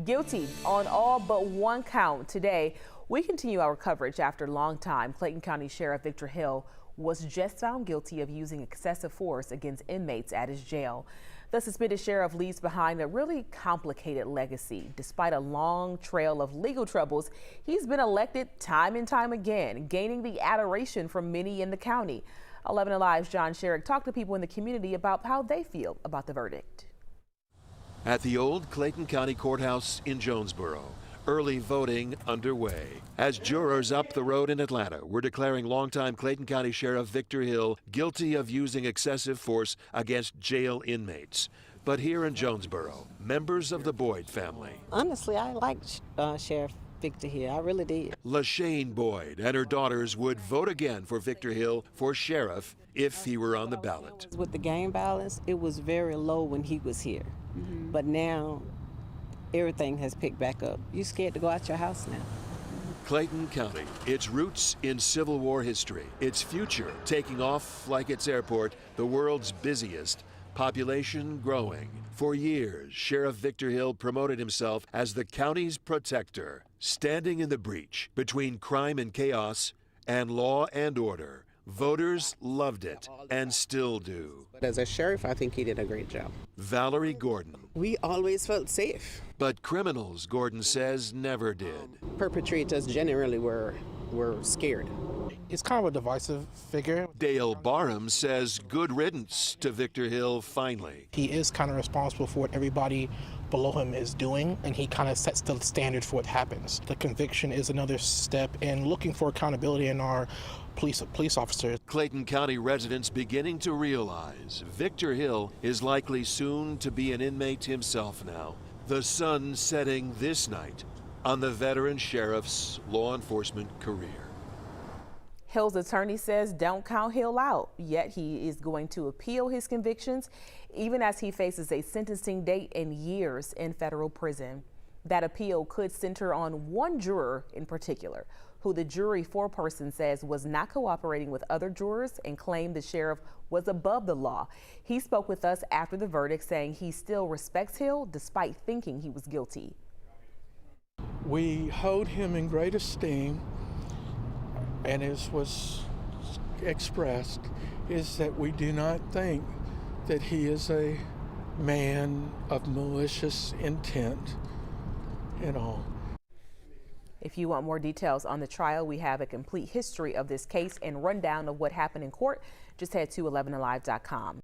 Guilty on all but one count. Today, we continue our coverage after a long time. Clayton County Sheriff Victor Hill was just found guilty of using excessive force against inmates at his jail. The suspended sheriff leaves behind a really complicated legacy. Despite a long trail of legal troubles, he's been elected time and time again, gaining the adoration from many in the county. 11 Alive's John Sherrick talked to people in the community about how they feel about the verdict. At the old Clayton County Courthouse in Jonesboro, early voting underway. As jurors up the road in Atlanta were declaring longtime Clayton County Sheriff Victor Hill guilty of using excessive force against jail inmates. But here in Jonesboro, members of the Boyd family. Honestly, I liked Sheriff Victor Hill. I really did. LaShane Boyd and her daughters would vote again for Victor Hill for sheriff if he were on the ballot. With the gang violence, it was very low when he was here. But now, everything has picked back up. You scared to go out your house now. Clayton County, its roots in Civil War history, its future taking off like its airport, the world's busiest, population growing. For years, Sheriff Victor Hill promoted himself as the county's protector, standing in the breach between crime and chaos and law and order. Voters loved it and still do. But as a sheriff, I think he did a great job. Valerie Gordon. We always felt safe. But criminals, Gordon says, never did. Perpetrators generally were scared. He's kind of a divisive figure. Dale Barham says good riddance to Victor Hill finally. He is kind of responsible for what everybody below him is doing, and he kind of sets the standard for what happens. The conviction is another step in looking for accountability in our police officers. Clayton County residents beginning to realize Victor Hill is likely soon to be an inmate himself now. The sun setting this night on the veteran sheriff's law enforcement career. Hill's attorney says don't count Hill out, yet he is going to appeal his convictions even as he faces a sentencing date and years in federal prison. That appeal could center on one juror in particular, who the jury foreperson says was not cooperating with other jurors and claimed the sheriff was above the law. He spoke with us after the verdict, saying he still respects Hill despite thinking he was guilty. We hold him in great esteem, and as was expressed, is that we do not think that he is a man of malicious intent at all. If you want more details on the trial, we have a complete history of this case and rundown of what happened in court. Just head to 11alive.com.